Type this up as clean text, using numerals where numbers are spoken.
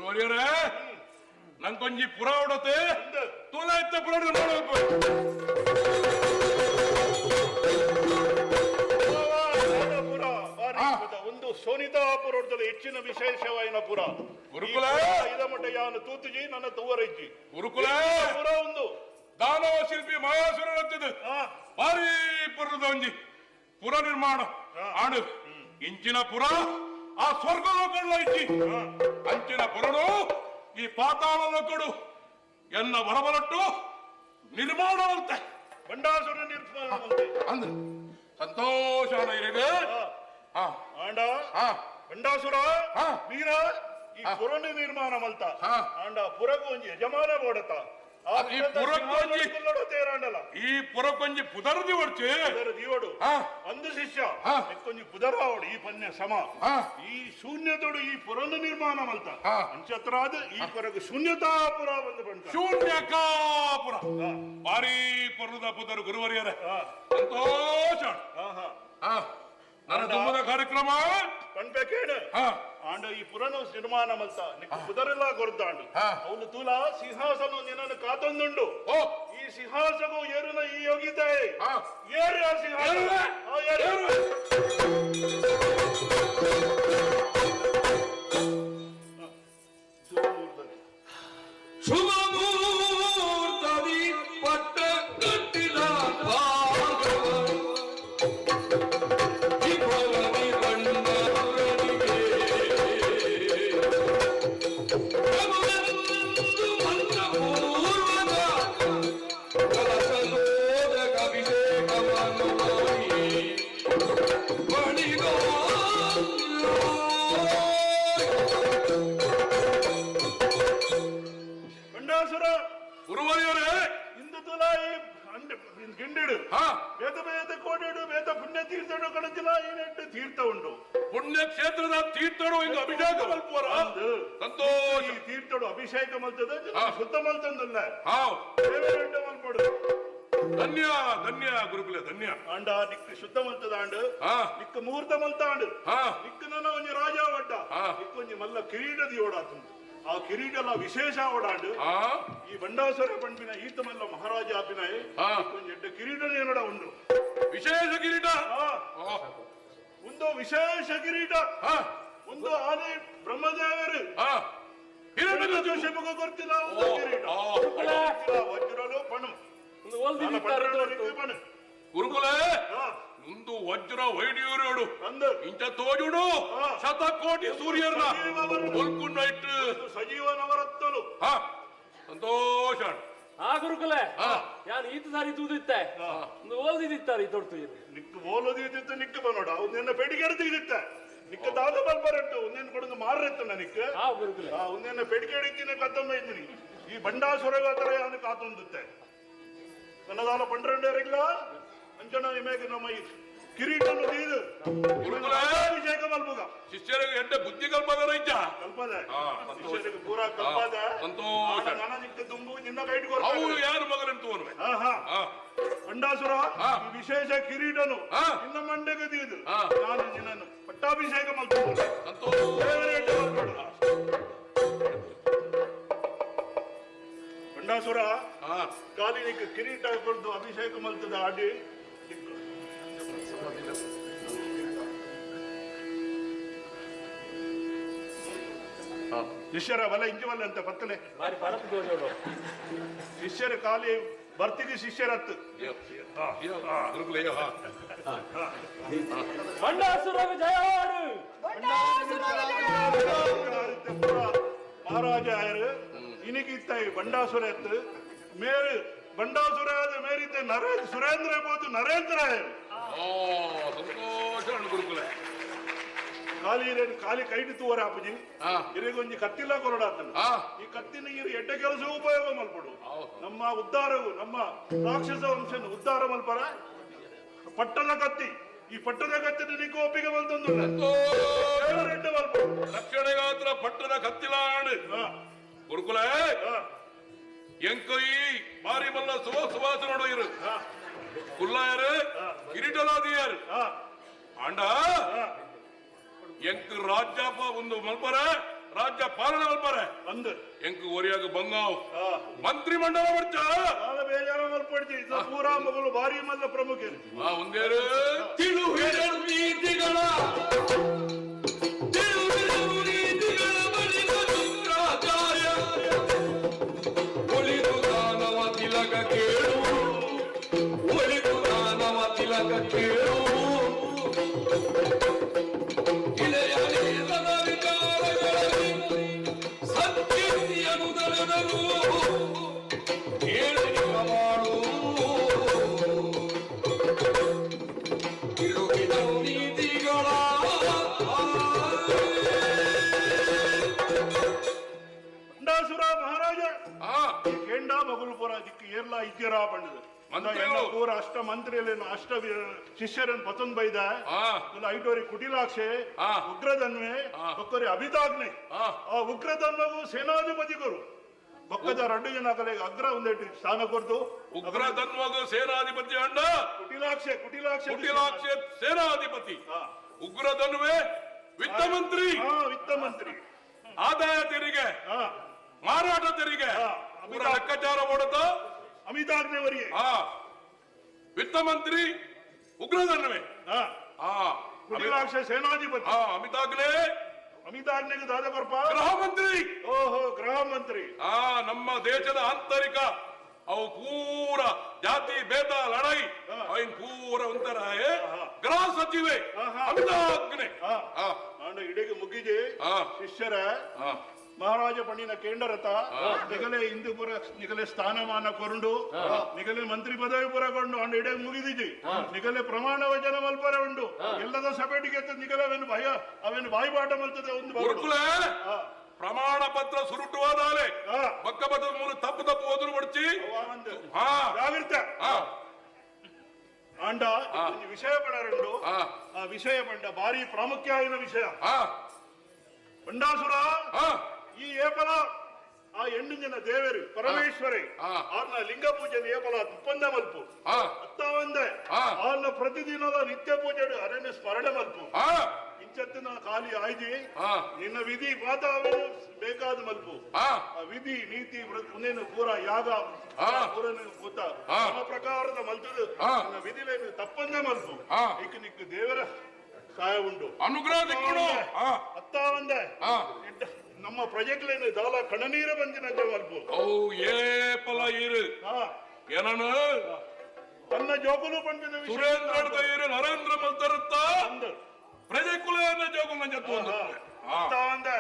ಗುರುವರ್ಯರೇ ನಂಗೊಂಜಿ ಪುರ ಹೊಡತೆ ತುಲ ಎತ್ತ ಪುರ ಮಾಡಬೇಕು. ಒಂದು ಸೋನಿತಾಪುರದಲ್ಲಿ ಹೆಚ್ಚಿನ ವಿಶೇಷವಾಯಿನ ಪುರ ಗುರುಕುಲ ಇದ ಮಟ್ಟ ಯಾನು ತೂತುಜಿ ನನ್ನ ತೂವರೈಜಿ ಗುರುಕುಲ ಪುರ ಒಂದು ದಾನವ ಶಿಲ್ಪಿ ಮಹಾಸುರ ಭಾರಿ ಪುರದ ಒಂಜಿ ಪುರ ನಿರ್ಮಾಣ ಆಡು ಇಂಚಿನ ಪುರ ಆ ಸ್ವರ್ಗ ಲೋಕಗಳ ಇಚ್ಚಿ ಅಂಚಿನ ಪುರನು ಈ ಪಾತಾಳ ಲೋಕಡು ಎನ್ನ ಬರಬಲಟ್ಟು ನಿರ್ಮಾಣವಂತೆ ಬಂಡಾಸುರ ನಿರ್ಮಾಣ ಅಂದ್ರೆ ಸಂತೋಷ ಇರಿಗೆ ಆಂಡ ಬಂಡಾಸುರ ವೀರ ಈ ಪುರನ ನಿರ್ಮಾಣ ಮಲ್ತ ಆಂಡ ಪುರಗ ಒಂಜಿ ಯಜಮಾನ ಬೋಡತ ಈ ಪುರಕ್ಕೊಂಜಿ ಪುದರ್ದಿ ಹೊಡ್ಚಿ ದೀವಡು ಒಂದು ಶಿಷ್ಯ ಕೊಂಜಿ ಪುದರಾವಡು ಈ ಪನ್ಯ ಸಮ ಈ ಶೂನ್ಯತೋಡು ಈ ಪುರನ ನಿರ್ಮಾಣ ಮಲ್ತ ಅಂಚತ್ರಾದ ಈ ಪುರಗ ಶೂನ್ಯತಾಪುರ ಬಂದು ಬಂತು ಶೂನ್ಯಕಾಪುರ ಭಾರಿ ಪುರದ ಪುದರು ಗುರುವರಿಯರ ಸಂತೋಷ ನನ್ನ ತುಂಬದ ಕಾರ್ಯಕ್ರಮ ಪಣ್ಬೇಕೇಣ ಆಂಡ ಈ ಪುರನ ನಿರ್ಮಾಣ ಮಲ್ತ ನಿಕ್ಕ ಪುದರೆಲ್ಲ ಕೊರ್ದಾಂಡು ಅವನು ತೂಲ ಸಿಂಹಾಸನ ನಿನ್ನನ್ನು ಕಾತೊಂದುಂಡು ಈ ಸಿಂಹಾಸನವು ಏರುನ ಈ ಯೋಗಿತೆ ಏರು ಆ ಸಿಂಹಾಸನ ಗುರುವರಿಯರೇ ಇಂದು ತುಲಾಯಿ ಗಿಂಡಿಡು ಬೇತ ಬೇತ ಕೋಡಿಡು ಬೇತ ಪುಣ್ಯ ತೀರ್ಥಡು ಕಣಜಿಲ ಏನೆಂಟು ತೀರ್ಥ ಉಂಡು ಪುಣ್ಯ ಕ್ಷೇತ್ರದ ತೀರ್ಥಡು ಹಿಂಗ ಅಭಿಷೇಕ ಮಲ್ಪುವರ ಸಂತೋಷ ತೀರ್ಥಡು ಅಭಿಷೇಕ ಮಲ್ತದ ಶುದ್ಧ ಮಲ್ತಂದಲ್ಲ ಮಲ್ಪಡು ಧನ್ಯ ಧನ್ಯ ಗುರುಕುಲ ಧನ್ಯ ಆಂಡ ನಿಕ್ಕ ಶುದ್ಧ ಮಲ್ತದ ಆಂಡು ನಿಕ್ಕ ಮುಹೂರ್ತ ಮಲ್ತ ಆಂಡು ನಿಕ್ಕ ನನ್ನ ಒಂಜಿ ರಾಜ ಒಡ್ಡ ನಿಕ್ಕ ಒಂಜಿ ಮಲ್ಲ ಕಿರೀಟದಿ ಓಡಾತುಂಡು ಆ ಕಿರೀಟಲ ವಿಶೇಷ ಓಡಾಂಡು ಈ ಬಂಡಾಸುರ ಪಂಪಿನ ಈತ ಮಲ್ಲ ಮಹಾರಾಜ ಆಪಿನ ಒಂಜಿ ಎಡ್ಡ ಕಿರೀಟ ಏನಡ ಉಂಡು ವಿಶೇಷ ಕಿರೀಟ ಒಂದು ವಿಶೇಷ ಕಿರೀಟ ಒಂದು ಆನೆ ಬ್ರಹ್ಮದೇವರು ಜೋಶಿಮಗ ಗೊತ್ತಿಲ್ಲ ಒಂದು ಕಿರೀಟ ವಜ್ರಲು ಪಣು ಗುರುಕುಲ ಒಂದು ವಜ್ರ ವೈಡ್ಯೂರೋಡು ಇಂಚ ತೋಜುಡು ಶತಕೋಟಿ ಸೂರ್ಯರ್ನ ಕೊಲ್ಕೊಂಡು ಇಟ್ಟು ಸಜೀವ ನವರತ್ನಲು ಸಂತೋಷ ಗುರುಕುಲ ಯಾನ್ ಈತ ಸಾರಿ ತೂದಿತ್ತೆ ಒಂದು ಓಲ್ದಿತ್ತಾರೆ ಈ ತೊಡ್ತು ನಿಕ್ಕ ಓಲೋದಿತ್ತು ನಿಕ್ಕ ಬನ್ನೋಡ ಅವ್ನು ನಿನ್ನ ಪೆಡಿಗೆಡ್ದು ಇದಿತ್ತೆ ನಿಕ್ಕ ದಾದ ಬಲ್ಬರಟ್ಟು ಒಂದೇನು ಕೊಡದು ಮಾರ್ರೆತ್ತು ನನಕ್ಕೆ ಒಂದೇನ ಪೆಡಿಗೆಡಿತ್ತಿನ ಕತ್ತಮ್ಮ ಇದ್ದೀನಿ ಈ ಬಂಡಾಸುರ ಹತ್ರ ಯಾನು ಕಾತೊಂದುತ್ತೆ ನನ್ನದಾಲ ಪಂಡ್ರೆಂಡರಿಲ್ಲ ಅಂಚನ ನಿಮಗೆ ನಮ್ಮ ಕಿರೀಟನ್ನು ನೀದು ಅಭಿಷೇಕ ಮಲ್ಪುಗ ಶಿಷ್ಯರಿಗೆ ಎಡ್ಡೆ ಬುದ್ಧಿ ಕಲ್ಪದ ರೈತ ಕಲ್ಪದ ಶಿಷ್ಯರಿಗೆ ಪೂರಾ ಕಲ್ಪದ ಸಂತೋಷ ನನ್ನ ನಿಕ್ಕ ತುಂಬು ನಿನ್ನ ಕೈ ಅವು ಯಾರು ಮಗನಂತ ತೋರ್ವೆ ಬಂಡಾಸುರ ವಿಶೇಷ ಕಿರೀಟನು ನಿನ್ನ ಮಂಡೆಗೆ ತೀದು ನಾನು ನಿನ್ನನ್ನು ಪಟ್ಟಾಭಿಷೇಕ ಮಲ್ಪುಗ ಬಂಡಾಸುರ ಕಾಲಿ ನಿಕ್ಕ ಕಿರೀಟ ಕೊಡ್ದು ಅಭಿಷೇಕ ಮಲ್ತದ ಆಡಿ ಶಿಷ್ಯರ ಬಲ ಇಂಜಿವಲ್ಲ ಅಂತ ಪತ್ತಲೆ ಶಿಷ್ಯರ ಖಾಲಿ ಬರ್ತಿಗೆ ಶಿಷ್ಯರತ್ತು ಮಹಾರಾಜ ಆಯರು ಇನಿಗಿತ್ತ ಬಂಡಾಸುರ ಎತ್ತು ಮೇರು ಬಂಡಾಸುರ ಮೇರಿತ ಸುರೇಂದ್ರ ಬೋದು ನರೇಂದ್ರ ಆಯರು ಗುರುಕುಲ ಖಾಲಿ ಕೈಟಿ ತೂವರ ಆಪುಜಿ ಇರಿಗೊಂಜಿ ಕತ್ತಿಲ್ಲ ಕೊರಡಾತನು ಈ ಕತ್ತಿನ ಇರು ಎಡ್ಡ ಕೆಲಸ ಉಪಯೋಗ ಮಲ್ಪಡು ನಮ್ಮ ಉದ್ಧಾರವು ನಮ್ಮ ರಾಕ್ಷಸ ವಂಶನ ಉದ್ಧಾರ ಮಲ್ಪರ ಪಟ್ಟದ ಕತ್ತಿ ಈ ಪಟ್ಟದ ಕತ್ತಿನ ನಿಕ್ಕ ಒಪ್ಪಿಗೆ ಮಲ್ತಂದು ರಕ್ಷಣೆಗಾತ್ರ ಪಟ್ಟದ ಕತ್ತಿಲಾಡು ಗುರುಕುಲ ಎಂಕೊಯಿ ಮಾರಿ ಮಲ್ಲ ಸುವಾಸ ನೋಡು ಇರು ಕುಲ್ಲಾಯರು ಕಿರೀಟಲಾದಿಯರು ಆಂಡ ಎಂಕ್ ರಾಜ್ಯಪ್ಪ ಒಂದು ಮಲ್ಪರ ರಾಜ್ಯ ಪಾಲನೆ ಮಲ್ಪರೆ ಅಂದು ಎಂಕು ಒರಿಯಾಗ ಬಂಗಾವ್ ಮಂತ್ರಿ ಮಂಡಲ ವರ್ಚ ಕಾಲ ಬೇಜಾರ ಮಲ್ಪಡ್ತಿ ಪೂರಾ ಮಗಳು ಭಾರಿ ಮಲ್ಲ ಪ್ರಮುಖ ಒಂದೇರು ತಿಳುಹಿಡರು ನೀತಿಗಳ ಒಳಿದು ದಾನವ ತಿಲಕ ಕೇಳು ಒಳಿದು ದಾನವ ತಿಲಕ ಕೇಳು ಇಳೆಯ ನೇರದ ವಿಚಾರಗಳಲ್ಲಿ ಸತ್ಯವನ್ನು ತಳೆದರು ಕೇಳಿ ಮಾಡು ತಿಳುಹಿಡರು ನೀತಿಗಳ ಬಂಡಾಸುರ ಮಹಾರಾಜ ಕೆಂಡ ಮಗುಲ್ಪುರ ದಿಕ್ಕು ಏರ್ಲ ಇದ್ದೀರ ಬಂಡದು ಪೂರ ಅಷ್ಟ ಮಂತ್ರಿಯಲ್ಲೇನು ಅಷ್ಟ ಶಿಷ್ಯರನ್ನು ಪತನ್ ಬೈದ ಐಟೋರಿ ಕುಟಿಲಾಕ್ಷೆ ಉಗ್ರದನ್ವೆ ಒಕ್ಕರಿ ಅಭಿತಾಗ್ನೆ ಆ ಉಗ್ರದನ್ವಗೂ ಸೇನಾಧಿಪತಿಗಳು ಬೊಕ್ಕದ 2 ಜನ ಕಲೆಗೆ ಅಗ್ರ ಒಂದೇಟು ಸ್ಥಾನ ಕೊಡ್ತು ಉಗ್ರದನ್ವಗೂ ಸೇನಾಧಿಪತಿ ಅಂಡ ಕುಟಿಲಾಕ್ಷೆ ಕುಟಿಲಾಕ್ಷೆ ಸೇನಾಧಿಪತಿ ಉಗ್ರದನ್ವೇ ವಿತ್ತ ಮಂತ್ರಿ ವಿತ್ತ ಮಂತ್ರಿ ಆದಾಯ ತೆರಿಗೆ ಮಾರಾಟ ತೆರಿಗೆ ಪೂರ ಲೆಕ್ಕಾಚಾರ ಮಾಡತ ಅಮಿತಾಗ್ನೆವರಿಗೆ ವಿತ್ತ ಮಂತ್ರಿ ಉಗ್ರದನ್ವೇ ಕುಟಿಲಾಕ್ಷ ಸೇನಾಧಿಪತಿ ಅಮಿತಾಗ್ನೆಗೆ ದಾದ ಕೊರ್ಪ ಗೃಹ ಮಂತ್ರಿ ಓಹೋ ಗೃಹ ಮಂತ್ರಿ ನಮ್ಮ ದೇಶದ ಆಂತರಿಕ ಅವು ಪೂರ ಜಾತಿ ಭೇದ ಲಡಾಯಿ ಅವನ್ ಪೂರ ಒಂಥರ ಗೃಹ ಸಚಿವೆ ಅಮಿತಾಗ್ನೆ ಇಡೆಗೆ ಮುಗಿಜೆ ಶಿಷ್ಯರ ಮಹಾರಾಜ ಪಣ್ಣಿನ ಕೇಂದ್ರರಥ ನಿಗಲೆ ಹಿಂದೂಪುರ ನಿಗಲೆ ಸ್ಥಾನಮಾನ ಕೊಂಡು ನಿಗಲೆ ಮಂತ್ರಿ ಪದವಿ ಪುರಗೊಂಡು ಅಂಡ್ ಇಡೆ ಮುಗಿದಿಜಿ ನಿಗಲೆ ಪ್ರಮಾಣ ವಚನ ಮಲ್ಪರ ಉಂಡು ಎಲ್ಲದ ಸಭೆಟಿಗೆ ನಿಗಲೆ ಅವೇನು ಬಾಯಿಪಾಠ ಮಲ್ತದೆ ಒಂದು ಪ್ರಮಾಣ ಪತ್ರ ಸುರುಟುವಾದಾಲೆ ಪಕ್ಕ ಪದ ಮೂರು ತಪ್ಪು ಓದ್ರು ಬಡ್ಚಿ ಜಾಗ್ರತೆ ಅಂಡ ವಿಷಯ ಪಡರುಂಡು ಆ ವಿಷಯ ಬಂಡ ಭಾರಿ ಪ್ರಾಮುಖ್ಯ ಆಯ್ನ ವಿಷಯ ಬಂಡಾಸುರ ಈ ಏಪಲ ಆ 8 ಜನ ದೇವರು ಪರಮೇಶ್ವರಿ ಅವ್ರನ್ನ ಲಿಂಗ ಪೂಜೆ ಏಪಲ ತುಪ್ಪಂದ ಮಲ್ಪು ಅತ್ತ ಒಂದೇ ಅವ್ರನ್ನ ಪ್ರತಿದಿನದ ನಿತ್ಯ ಪೂಜೆ ಅರಣ್ಯ ಸ್ಮರಣೆ ಮಲ್ಪು ಇಂಚತ್ತಿನ ಖಾಲಿ ಆಯ್ದಿ ನಿನ್ನ ವಿಧಿ ಪಾತ ಬೇಕಾದ ಮಲ್ಪು ಆ ವಿಧಿ ನೀತಿ ಮುಂದೇನು ಪೂರ ಯಾಗ ಪೂರನ ಕೂತ ಆ ಪ್ರಕಾರದ ಮಲ್ತದು ನಿನ್ನ ವಿಧಿಲೇನು ತಪ್ಪಂದೇ ಮಲ್ಪು ಈಗ ನಿಕ್ಕ ದೇವರ ಸಹಾಯ ಉಂಟು ಅನುಗ್ರಹ ಅತ್ತ ಒಂದೇ ನಮ್ಮ ಪ್ರಜೆಗಳೇನು ದಾಲ ಕಣನೀರ ಬಂದಿನಂತೆ ಮಲ್ಪು ಏಪಲ ಇರು ಏನನು ತನ್ನ ಜೋಕುಲು ಪಂಡಿನ ಸುರೇಂದ್ರ ಇರು ನರೇಂದ್ರ ಮಲ್ತರುತ್ತ ಪ್ರಜೆ ಕುಲ ಜೋಕುಲ ಅತ್ತ ಒಂದೇ